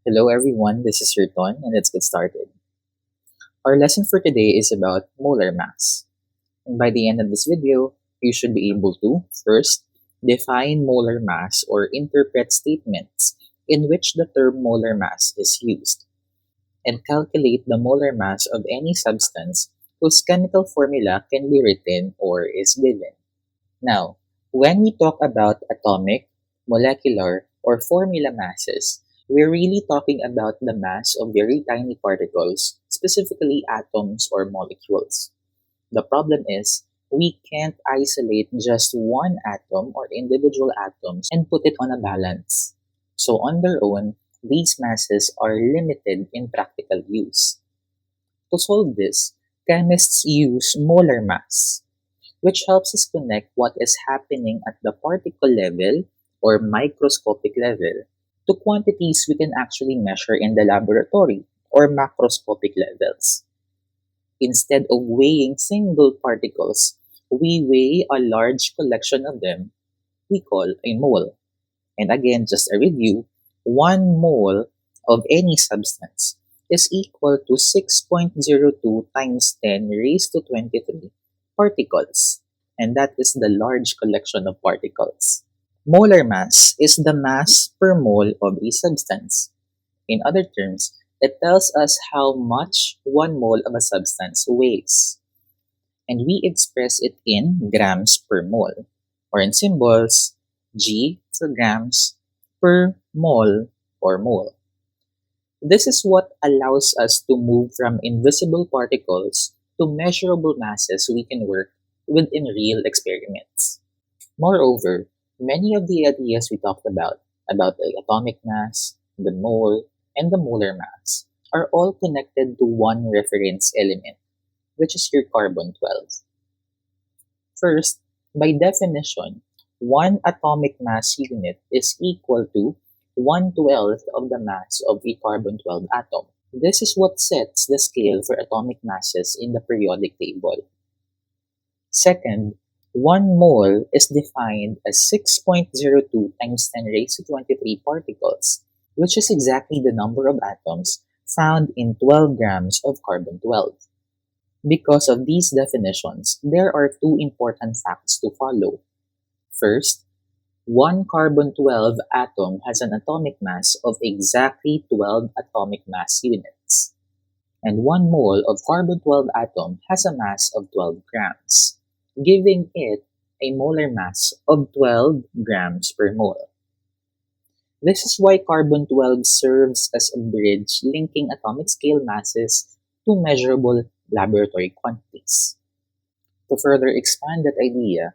Hello everyone, this is Riton and let's get started. Our lesson for today is about molar mass. And by the end of this video, you should be able to first define molar mass or interpret statements in which the term molar mass is used, and calculate the molar mass of any substance whose chemical formula can be written or is given. Now, when we talk about atomic, molecular, or formula masses, we're really talking about the mass of very tiny particles, specifically atoms or molecules. The problem is, we can't isolate just one atom or individual atoms and put it on a balance. So on their own, these masses are limited in practical use. To solve this, chemists use molar mass, which helps us connect what is happening at the particle level or microscopic level to quantities we can actually measure in the laboratory or macroscopic levels. Instead of weighing single particles, we weigh a large collection of them we call a mole. And again, just a review, 1 mole of any substance is equal to 6.02 times 10 raised to 23 particles. And that is the large collection of particles. Molar mass is the mass per mole of a substance. In other terms, it tells us how much 1 mole of a substance weighs. And we express it in grams per mole, or in symbols, G for grams per mole or mole. This is what allows us to move from invisible particles to measurable masses we can work with in real experiments. Moreover, many of the ideas we talked about the atomic mass, the mole, and the molar mass, are all connected to one reference element, which is your carbon 12. First, by definition, one atomic mass unit is equal to 1/12 of the mass of a carbon 12 atom. This is what sets the scale for atomic masses in the periodic table. Second, 1 mole is defined as 6.02 times 10 raised to 23 particles, which is exactly the number of atoms found in 12 grams of carbon 12. Because of these definitions, there are two important facts to follow. First, one carbon 12 atom has an atomic mass of exactly 12 atomic mass units, and 1 mole of carbon 12 atom has a mass of 12 grams, giving it a molar mass of 12 grams per mole. This is why carbon 12 serves as a bridge linking atomic scale masses to measurable laboratory quantities. To further expand that idea,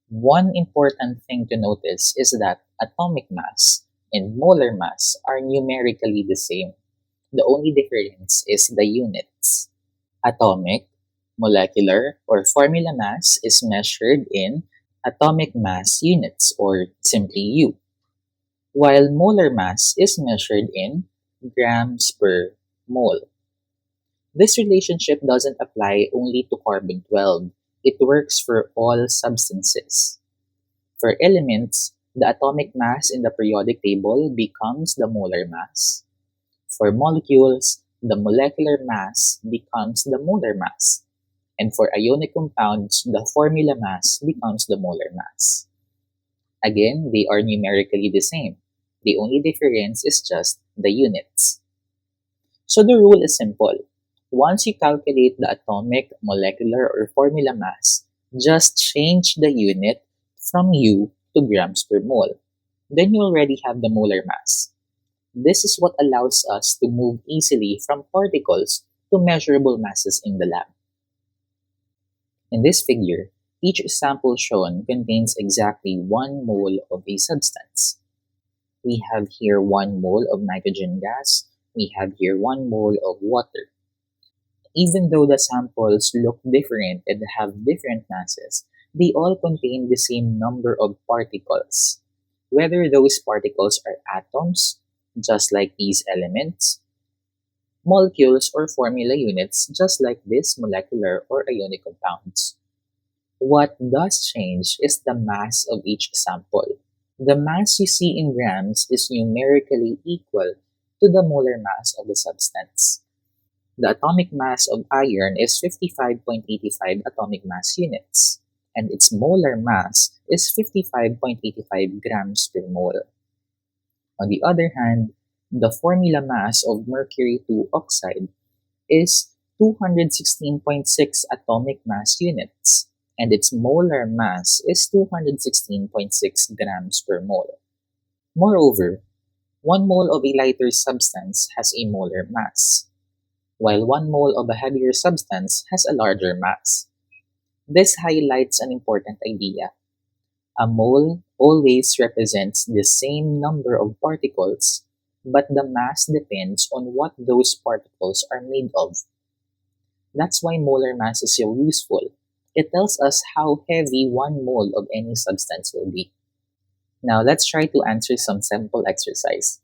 one important thing to notice is that atomic mass and molar mass are numerically the same. The only difference is the units. Atomic, molecular, or formula mass is measured in atomic mass units, or simply U, while molar mass is measured in grams per mole. This relationship doesn't apply only to carbon 12. It works for all substances. For elements, the atomic mass in the periodic table becomes the molar mass. For molecules, the molecular mass becomes the molar mass. And for ionic compounds, the formula mass becomes the molar mass. Again, they are numerically the same. The only difference is just the units. So the rule is simple. Once you calculate the atomic, molecular, or formula mass, just change the unit from U to grams per mole. Then you already have the molar mass. This is what allows us to move easily from particles to measurable masses in the lab. In this figure, each sample shown contains exactly 1 mole of a substance. We have here 1 mole of nitrogen gas, we have here 1 mole of water. Even though the samples look different and have different masses, they all contain the same number of particles. Whether those particles are atoms, just like these elements, molecules, or formula units, just like these molecular or ionic compounds. What does change is the mass of each sample. The mass you see in grams is numerically equal to the molar mass of the substance. The atomic mass of iron is 55.85 atomic mass units, and its molar mass is 55.85 grams per mole. On the other hand, the formula mass of mercury 2 oxide is 216.6 atomic mass units, and its molar mass is 216.6 grams per mole. Moreover, 1 mole of a lighter substance has a molar mass, while 1 mole of a heavier substance has a larger mass. This highlights an important idea. A mole always represents the same number of particles, but the mass depends on what those particles are made of. That's why molar mass is so useful. It tells us how heavy 1 mole of any substance will be. Now let's try to answer some simple exercise.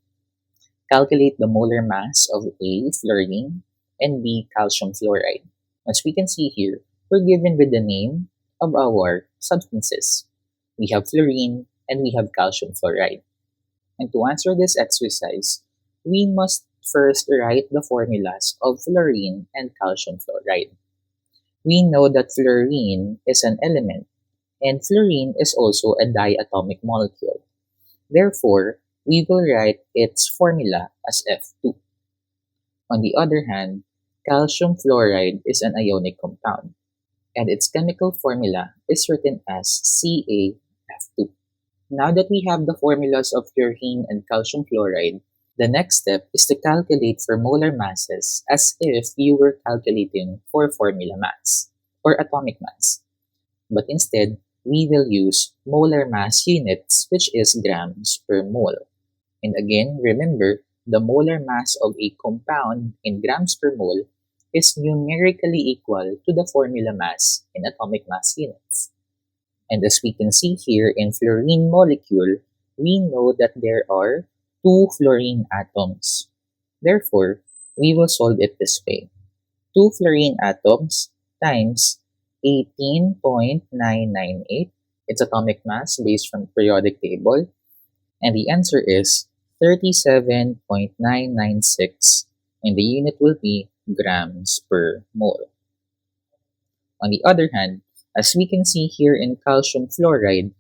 Calculate the molar mass of A, fluorine, and B, calcium fluoride. As we can see here, we're given with the name of our substances. We have fluorine and we have calcium fluoride. And to answer this exercise, we must first write the formulas of fluorine and calcium fluoride. We know that fluorine is an element, and fluorine is also a diatomic molecule. Therefore, we will write its formula as F2. On the other hand, calcium fluoride is an ionic compound, and its chemical formula is written as CaF2. Now that we have the formulas of fluorine and calcium fluoride, the next step is to calculate for molar masses as if you were calculating for formula mass or atomic mass. But instead, we will use molar mass units, which is grams per mole. And again, remember, the molar mass of a compound in grams per mole is numerically equal to the formula mass in atomic mass units. And as we can see here in fluorine molecule, we know that there are 2 fluorine atoms. Therefore, we will solve it this way. 2 fluorine atoms times 18.998, its atomic mass based from periodic table, and the answer is 37.996, and the unit will be grams per mole. On the other hand, as we can see here in calcium fluoride,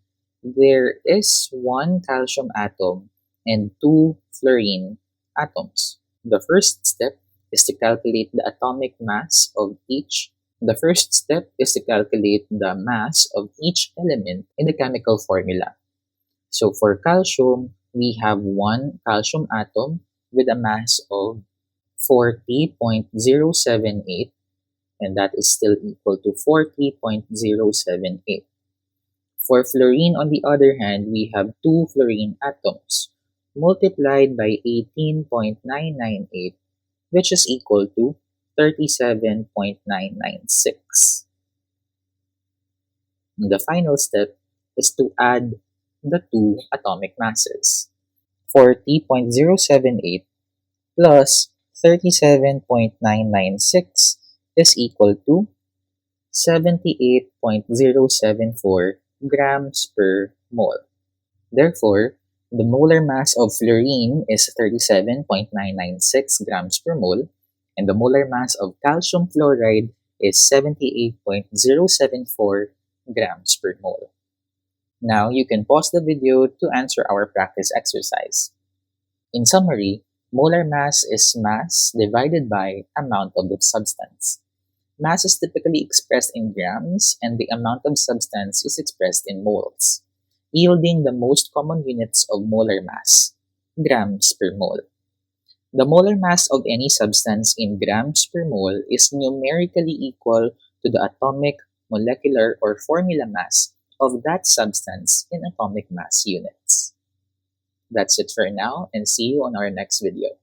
there is 1 calcium atom and 2 fluorine atoms. The first step is to calculate the atomic mass of each. The first step is to calculate the mass of each element in the chemical formula. So for calcium, we have 1 calcium atom with a mass of 40.078, and that is still equal to 40.078. For fluorine, on the other hand, we have 2 fluorine atoms multiplied by 18.998, which is equal to 37.996. The final step is to add the 2 atomic masses. 40.078 plus 37.996 is equal to 78.074 grams per mole. Therefore, the molar mass of fluorine is 37.996 grams per mole, and the molar mass of calcium fluoride is 78.074 grams per mole. Now, you can pause the video to answer our practice exercise. In summary, molar mass is mass divided by amount of the substance. Mass is typically expressed in grams, and the amount of substance is expressed in moles, yielding the most common units of molar mass, grams per mole. The molar mass of any substance in grams per mole is numerically equal to the atomic, molecular, or formula mass of that substance in atomic mass units. That's it for now, and see you on our next video.